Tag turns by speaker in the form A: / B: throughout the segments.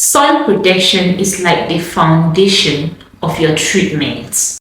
A: Sun protection is like the foundation of your treatments.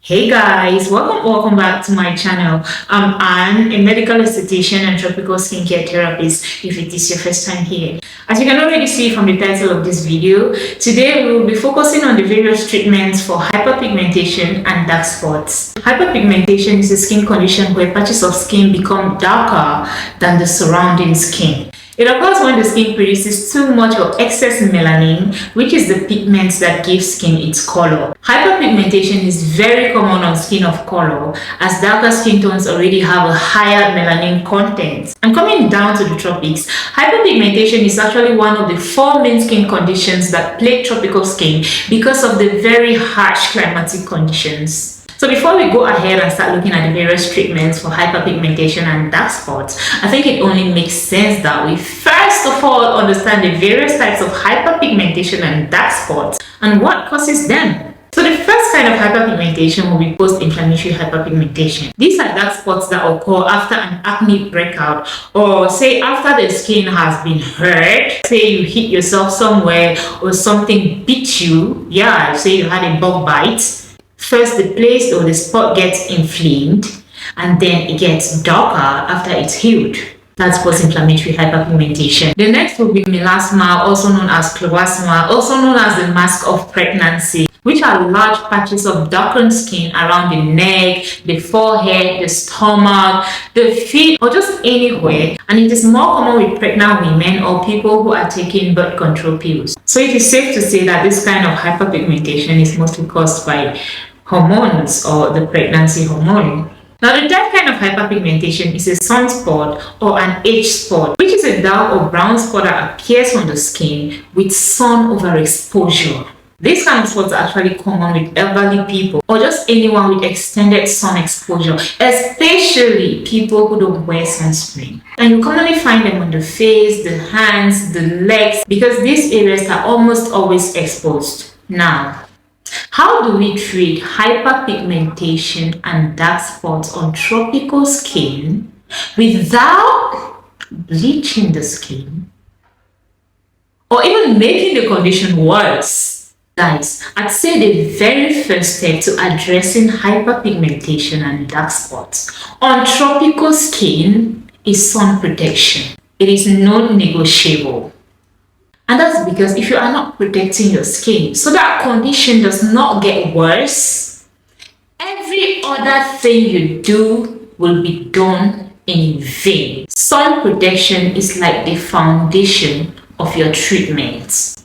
A: Hey guys, welcome back to my channel. I'm a medical esthetician and tropical skincare therapist if it is your first time here. As you can already see from the title of this video, today we will be focusing on the various treatments for hyperpigmentation and dark spots. Hyperpigmentation is a skin condition where patches of skin become darker than the surrounding skin. It occurs when the skin produces too much or excess melanin, which is the pigment that gives skin its color. Hyperpigmentation is very common on skin of color, as darker skin tones already have a higher melanin content. And coming down to the tropics, hyperpigmentation is actually one of the 4 main skin conditions that plague tropical skin because of the very harsh climatic conditions. So before we go ahead and start looking at the various treatments for hyperpigmentation and dark spots, I think it only makes sense that we first of all understand the various types of hyperpigmentation and dark spots and what causes them. So the first kind of hyperpigmentation will be post-inflammatory hyperpigmentation. These are dark spots that occur after an acne breakout, or say after the skin has been hurt. Say you hit yourself somewhere or something bit you. Yeah, say you had a bug bite. First, the place or the spot gets inflamed and then it gets darker after it's healed. That's post-inflammatory hyperpigmentation. The next will be melasma, also known as chlorasma, also known as the mask of pregnancy, which are large patches of darkened skin around the neck, the forehead, the stomach, the feet, or just anywhere. And it is more common with pregnant women or people who are taking birth control pills. So it is safe to say that this kind of hyperpigmentation is mostly caused by hormones or the pregnancy hormone. Now, the third kind of hyperpigmentation is a sunspot or an age spot, which is a dark or brown spot that appears on the skin with sun overexposure. These kind of spots are actually common with elderly people or just anyone with extended sun exposure, especially people who don't wear sunscreen. And you commonly find them on the face, the hands, the legs, because these areas are almost always exposed. Now, how do we treat hyperpigmentation and dark spots on tropical skin without bleaching the skin or even making the condition worse? Guys, I'd say the very first step to addressing hyperpigmentation and dark spots on tropical skin is sun protection. It is non-negotiable. And that's because if you are not protecting your skin so that condition does not get worse, every other thing you do will be done in vain. Sun protection is like the foundation of your treatment.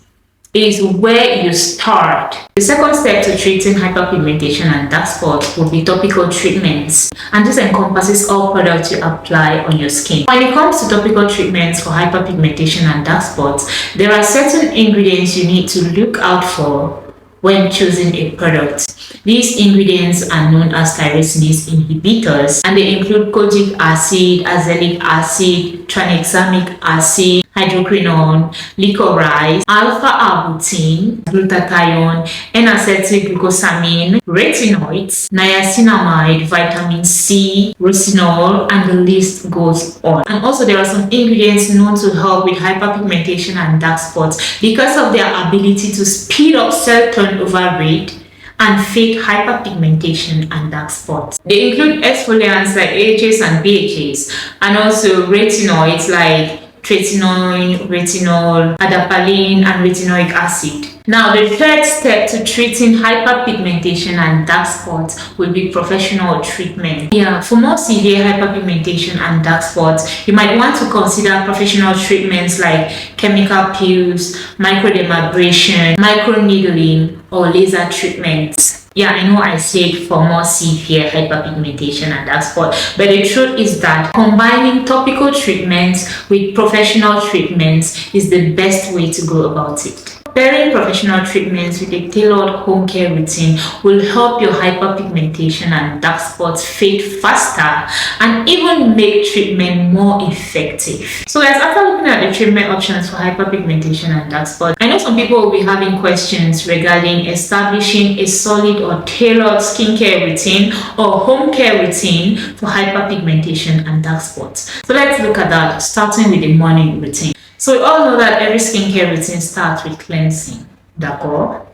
A: It is where you start. The second step to treating hyperpigmentation and dark spots will be topical treatments, and this encompasses all products you apply on your skin. When it comes to topical treatments for hyperpigmentation and dark spots, there are certain ingredients you need to look out for when choosing a product. These ingredients are known as tyrosinase inhibitors, and they include kojic acid, azelaic acid, tranexamic acid, hydroquinone, licorice, alpha-arbutin, glutathione, N-acetylglucosamine, retinoids, niacinamide, vitamin C, rosinol, and the list goes on. And also there are some ingredients known to help with hyperpigmentation and dark spots because of their ability to speed up cell turnover rate and fake hyperpigmentation and dark spots. They include exfoliants like AHAs and BHAs, and also retinoids like tretinoin, retinol, adapalene, and retinoic acid. Now, the third step to treating hyperpigmentation and dark spots will be professional treatment. Yeah, for more severe hyperpigmentation and dark spots, you might want to consider professional treatments like chemical peels, microdermabrasion, microneedling, or laser treatments. Yeah, I know I said for more severe hyperpigmentation and dark spot, but the truth is that combining topical treatments with professional treatments is the best way to go about it. Pairing professional treatments with a tailored home care routine will help your hyperpigmentation and dark spots fade faster and even make treatment more effective. So guys, after looking at the treatment options for hyperpigmentation and dark spots, I know some people will be having questions regarding establishing a solid or tailored skincare routine or home care routine for hyperpigmentation and dark spots. So let's look at that, starting with the morning routine. So we all know that every skincare routine starts with cleansing. D'accord?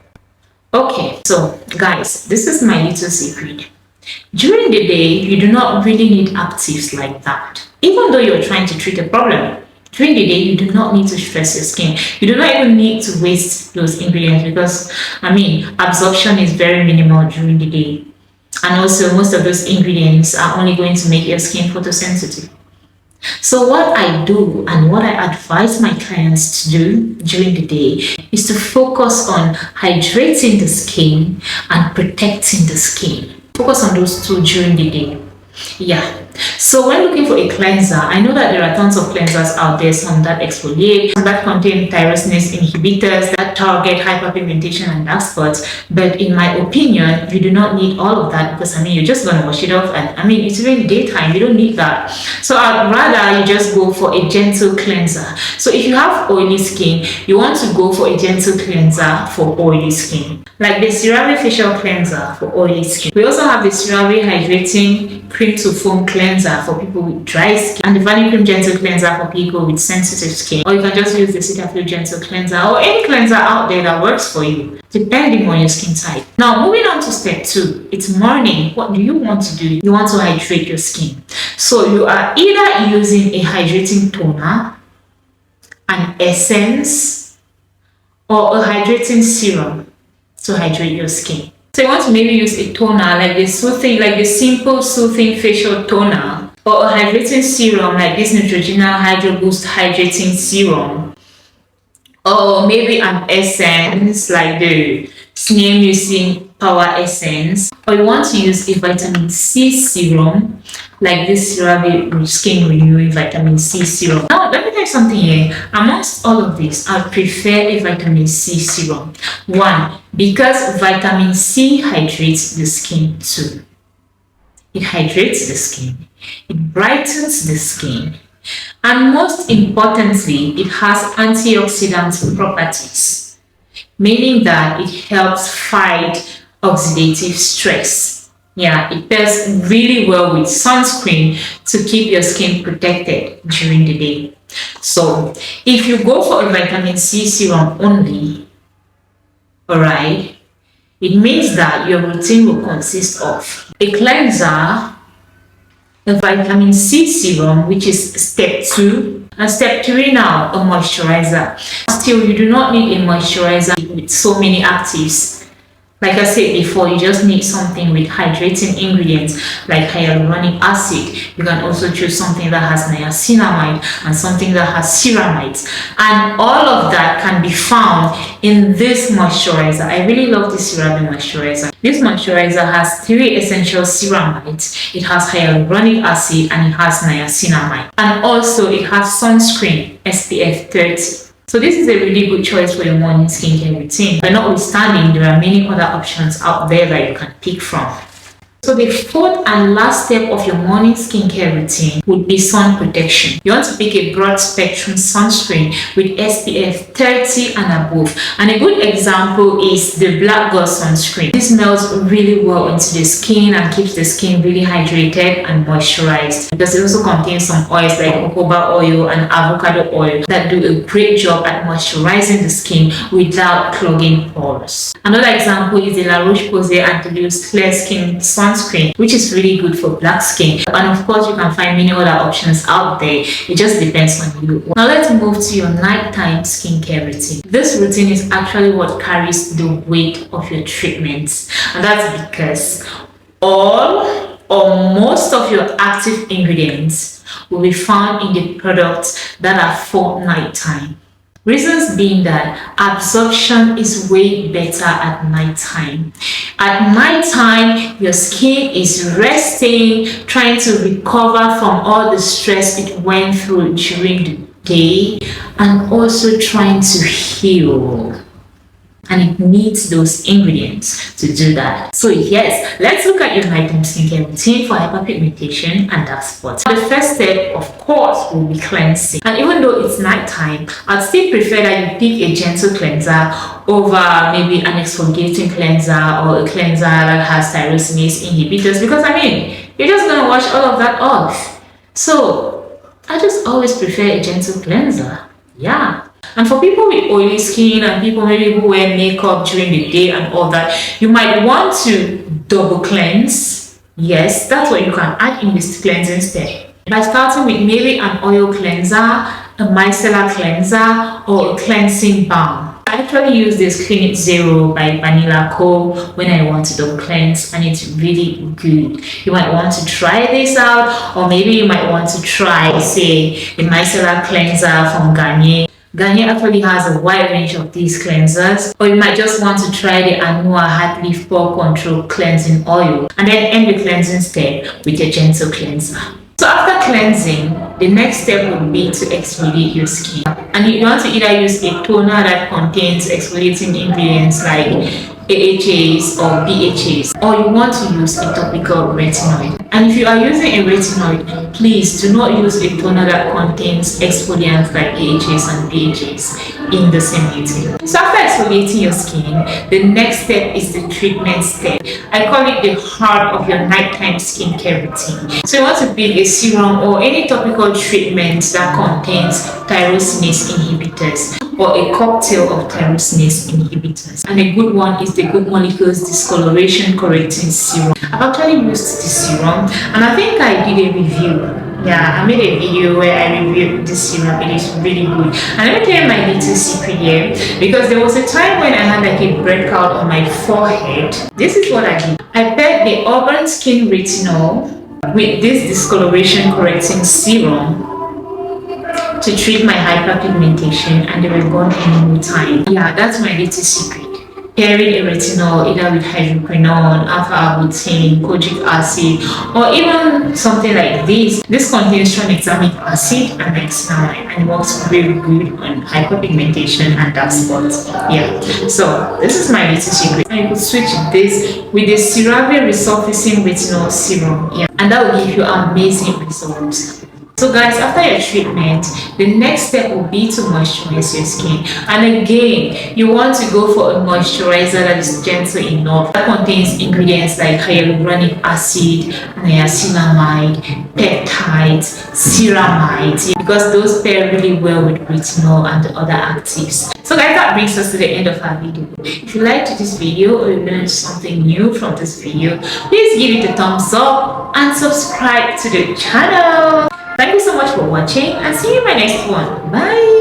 A: Okay, so guys, this is my little secret. During the day, you do not really need actives like that. Even though you're trying to treat a problem, during the day, you do not need to stress your skin. You do not even need to waste those ingredients because, absorption is very minimal during the day. And also, most of those ingredients are only going to make your skin photosensitive. So what I do and what I advise my clients to do during the day is to focus on hydrating the skin and protecting the skin. Focus on those two during the day. Yeah. So when looking for a cleanser, I know that there are tons of cleansers out there, some that exfoliate, some that contain tyrosinase inhibitors that target hyperpigmentation and dark spots. But in my opinion, you do not need all of that because you're just gonna wash it off, and it's even daytime, you don't need that. So I'd rather you just go for a gentle cleanser. So if you have oily skin, you want to go for a gentle cleanser for oily skin, like the CeraVe facial cleanser for oily skin. We also have the CeraVe hydrating cream to foam cleanser for people with dry skin, and the Vanish Cream Gentle Cleanser for people with sensitive skin. Or you can just use the Cetaphil Gentle Cleanser or any cleanser out there that works for you, depending on your skin type. Now, moving on to step 2, it's morning. What do you want to do? You want to hydrate your skin. So you are either using a hydrating toner, an essence, or a hydrating serum to hydrate your skin. So you want to maybe use a toner like the simple soothing facial toner, or a hydrating serum like this Neutrogena Hydro Boost Hydrating Serum, or maybe an essence like the Snail Mucin Power Essence, or you want to use a vitamin C serum like this CeraVe Skin Renewing Vitamin C Serum. Now, let me tell you something here. Amongst all of this, I prefer a vitamin C serum. 1, because vitamin C hydrates the skin too. It hydrates the skin, it brightens the skin, and most importantly, it has antioxidant properties, meaning that it helps fight oxidative stress. Yeah, it pairs really well with sunscreen to keep your skin protected during the day. So if you go for a vitamin C serum only, alright, it means that your routine will consist of a cleanser, a vitamin C serum, which is step 2, and step 3 now, a moisturizer. Still, you do not need a moisturizer with so many actives. Like I said before, you just need something with hydrating ingredients like hyaluronic acid. You can also choose something that has niacinamide and something that has ceramides. And all of that can be found in this moisturizer. I really love this CeraVe moisturizer. This moisturizer has 3 essential ceramides. It has hyaluronic acid and it has niacinamide. And also it has sunscreen SPF 30. So this is a really good choice for your morning skincare routine. But notwithstanding, there are many other options out there that you can pick from. So the 4th and last step of your morning skincare routine would be sun protection. You want to pick a broad spectrum sunscreen with SPF 30 and above. And a good example is the Black Girl sunscreen. This melts really well into the skin and keeps the skin really hydrated and moisturized, because it also contains some oils like jojoba oil and avocado oil that do a great job at moisturizing the skin without clogging pores. Another example is the La Roche-Posay Anti-Loose Clear Skin Sunscreen, which is really good for black skin. And of course, you can find many other options out there. It just depends on you. Now let's move to your nighttime skincare routine. This routine is actually what carries the weight of your treatments, and that's because all or most of your active ingredients will be found in the products that are for nighttime. Reasons being that absorption is way better at nighttime. At nighttime, your skin is resting, trying to recover from all the stress it went through during the day, and also trying to heal. and it needs those ingredients to do that. So yes, let's look at your nighttime skincare routine for hyperpigmentation and dark spots. The first step, of course, will be cleansing. And even though it's nighttime, I'd still prefer that you pick a gentle cleanser over maybe an exfoliating cleanser or a cleanser that has tyrosinase inhibitors, because I mean, you're just going to wash all of that off. So I just always prefer a gentle cleanser. Yeah. And for people with oily skin and people maybe who wear makeup during the day and all that, you might want to double cleanse. Yes, that's what you can add in this cleansing step. By starting with maybe an oil cleanser, a micellar cleanser, or a cleansing balm. I actually use this Clinic Zero by Vanilla Co when I want to double cleanse, and it's really good. You might want to try this out, or maybe you might want to try, say, the micellar cleanser from Garnier. Garnier actually has a wide range of these cleansers, or you might just want to try the Anua Heart Leaf Pore Control Cleansing Oil, and then end the cleansing step with a gentle cleanser. So after cleansing, the next step would be to exfoliate your skin. And you want to either use a toner that contains exfoliating ingredients like AHAs or BHAs, or you want to use a topical retinoid. And if you are using a retinoid, please do not use a toner that contains exfoliants like AHAs and BHAs in the same routine. So after exfoliating your skin, the next step is the treatment step. I call it the heart of your nighttime skincare routine. So you want to build a serum or any topical treatment that contains tyrosinase inhibitors, or a cocktail of tyrosinase inhibitors. And a good one is the Good Molecules Discoloration Correcting Serum. I've actually used this serum, and I think I did a review. Yeah, I made a video where I reviewed this serum. It is really good. And let me tell you my little secret here, because there was a time when I had like a breakout on my forehead. This is what I did. I paired the Urban Skin Retinol with this discoloration correcting serum to treat my hyperpigmentation, and they were gone in no time. Yeah, that's my little secret. Pairing a retinol either with hydroquinone, alpha-arbutin, kojic acid, or even something like this. This contains tranexamic acid and niacinamide, and works very good on hyperpigmentation and dark spots. Yeah, so this is my little secret. And you could switch this with the CeraVe Resurfacing Retinol Serum. Yeah, and that will give you amazing results. So guys, after your treatment, the next step will be to moisturize your skin. And again, you want to go for a moisturizer that is gentle enough, that contains ingredients like hyaluronic acid, niacinamide, peptides, ceramides, because those pair really well with retinol and the other actives. So guys, that brings us to the end of our video. If you liked this video or you learned something new from this video, please give it a thumbs up and subscribe to the channel. Thank you so much for watching, and see you in my next one. Bye.